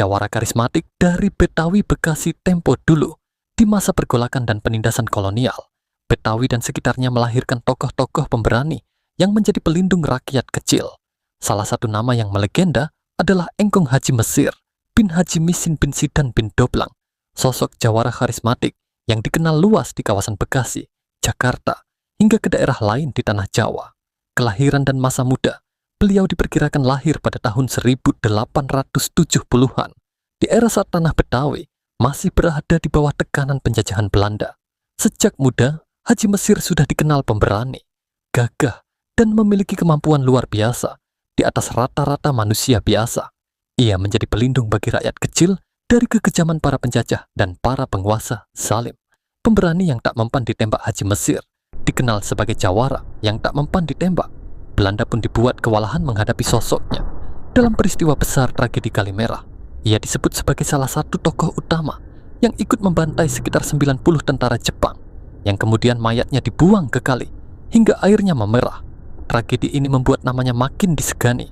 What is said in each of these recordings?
jawara karismatik dari Betawi Bekasi tempo dulu. Di masa pergolakan dan penindasan kolonial, Betawi dan sekitarnya melahirkan tokoh-tokoh pemberani yang menjadi pelindung rakyat kecil. Salah satu nama yang melegenda adalah Engkong Haji Mesir bin Haji Misin bin Sidan bin Doblang, sosok jawara karismatik yang dikenal luas di kawasan Bekasi, Jakarta, hingga ke daerah lain di tanah Jawa. Kelahiran dan masa muda, beliau diperkirakan lahir pada tahun 1870-an, di era saat tanah Betawi masih berada di bawah tekanan penjajahan Belanda. Sejak muda, Haji Mesir sudah dikenal pemberani, gagah, dan memiliki kemampuan luar biasa di atas rata-rata manusia biasa. Ia menjadi pelindung bagi rakyat kecil dari kekejaman para penjajah dan para penguasa zalim. Pemberani yang tak mempan ditembak Haji Mesir dikenal sebagai jawara yang tak mempan ditembak. Belanda pun dibuat kewalahan menghadapi sosoknya. Dalam peristiwa besar tragedi Kalimerah, ia disebut sebagai salah satu tokoh utama yang ikut membantai sekitar 90 tentara Jepang, yang kemudian mayatnya dibuang ke kali hingga airnya memerah. Tragedi ini membuat namanya makin disegani.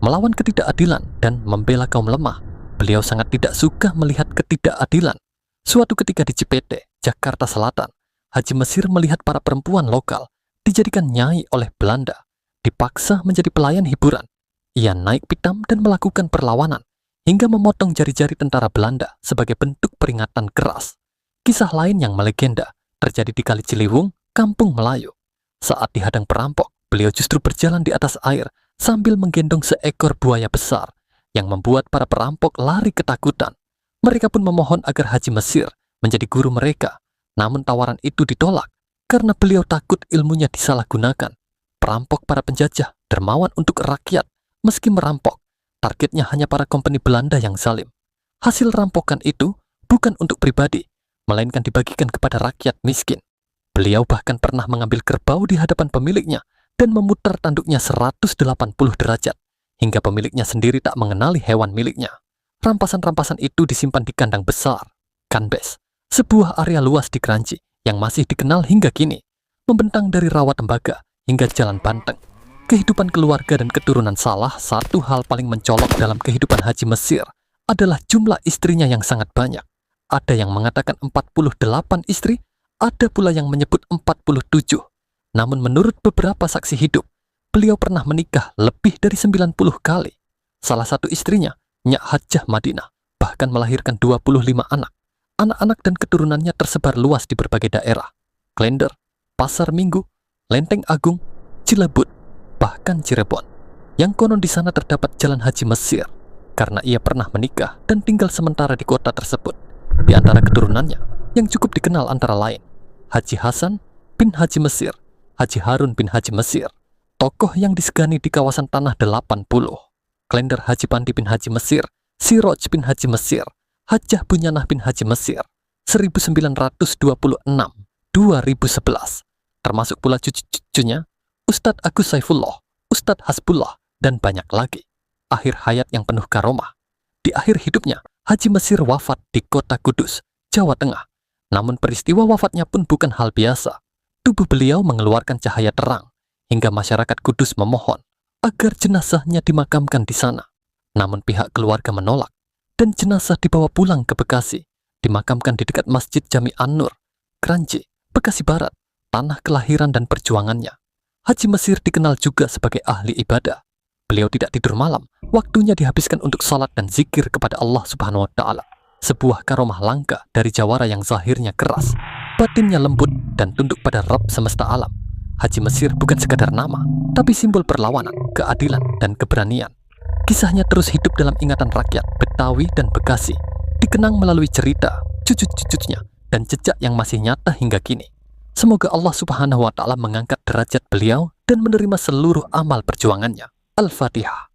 Melawan ketidakadilan dan membela kaum lemah, beliau sangat tidak suka melihat ketidakadilan. Suatu ketika di Cipete, Jakarta Selatan, Haji Mesir melihat para perempuan lokal dijadikan nyai oleh Belanda, dipaksa menjadi pelayan hiburan. Ia naik pitam dan melakukan perlawanan hingga memotong jari-jari tentara Belanda sebagai bentuk peringatan keras. Kisah lain yang melegenda terjadi di Kali Ciliwung, Kampung Melayu. Saat dihadang perampok, beliau justru berjalan di atas air sambil menggendong seekor buaya besar yang membuat para perampok lari ketakutan. Mereka pun memohon agar Haji Mesir menjadi guru mereka, namun tawaran itu ditolak karena beliau takut ilmunya disalahgunakan. Perampok para penjajah dermawan untuk rakyat, meski merampok targetnya hanya para kompeni Belanda yang zalim. Hasil rampokan itu bukan untuk pribadi, melainkan dibagikan kepada rakyat miskin. Beliau bahkan pernah mengambil kerbau di hadapan pemiliknya dan memutar tanduknya 180 derajat, hingga pemiliknya sendiri tak mengenali hewan miliknya. Rampasan-rampasan itu disimpan di kandang besar, Kanbes, sebuah area luas di Kranji yang masih dikenal hingga kini, membentang dari Rawa Tembaga hingga Jalan Banteng. Kehidupan keluarga dan keturunan salah satu hal paling mencolok dalam kehidupan Haji Mesir adalah jumlah istrinya yang sangat banyak. Ada yang mengatakan 48 istri, ada pula yang menyebut 47. Namun menurut beberapa saksi hidup, beliau pernah menikah lebih dari 90 kali. Salah satu istrinya, Nyak Hajah Madinah, bahkan melahirkan 25 anak. Anak-anak dan keturunannya tersebar luas di berbagai daerah. Klender, Pasar Minggu, Lenteng Agung, Cilebut, bahkan Cirebon, yang konon di sana terdapat Jalan Haji Mesir, karena ia pernah menikah dan tinggal sementara di kota tersebut. Di antara keturunannya, yang cukup dikenal antara lain, Haji Hasan bin Haji Mesir, Haji Harun bin Haji Mesir, tokoh yang disegani di kawasan Tanah 80, Klender Haji Pandi bin Haji Mesir, Siroj bin Haji Mesir, Hajah Bunyanah bin Haji Mesir, 1926-2011, termasuk pula cucu-cucunya, Ustadz Agus Saifullah, Ustadz Hasbullah, dan banyak lagi. Akhir hayat yang penuh karomah. Di akhir hidupnya, Haji Mesir wafat di kota Kudus, Jawa Tengah. Namun peristiwa wafatnya pun bukan hal biasa. Tubuh beliau mengeluarkan cahaya terang, hingga masyarakat Kudus memohon agar jenazahnya dimakamkan di sana. Namun pihak keluarga menolak, dan jenazah dibawa pulang ke Bekasi, dimakamkan di dekat Masjid Jami An-Nur, Kranji, Bekasi Barat, tanah kelahiran dan perjuangannya. Haji Mesir dikenal juga sebagai ahli ibadah. Beliau tidak tidur malam, waktunya dihabiskan untuk salat dan zikir kepada Allah Subhanahu wa Ta'ala. Sebuah karomah langka dari jawara yang zahirnya keras, batinnya lembut dan tunduk pada Rabb semesta alam. Haji Mesir bukan sekadar nama, tapi simbol perlawanan, keadilan, dan keberanian. Kisahnya terus hidup dalam ingatan rakyat Betawi dan Bekasi, dikenang melalui cerita, cucu-cucunya, dan jejak yang masih nyata hingga kini. Semoga Allah Subhanahu wa Ta'ala mengangkat derajat beliau dan menerima seluruh amal perjuangannya. Al-Fatihah.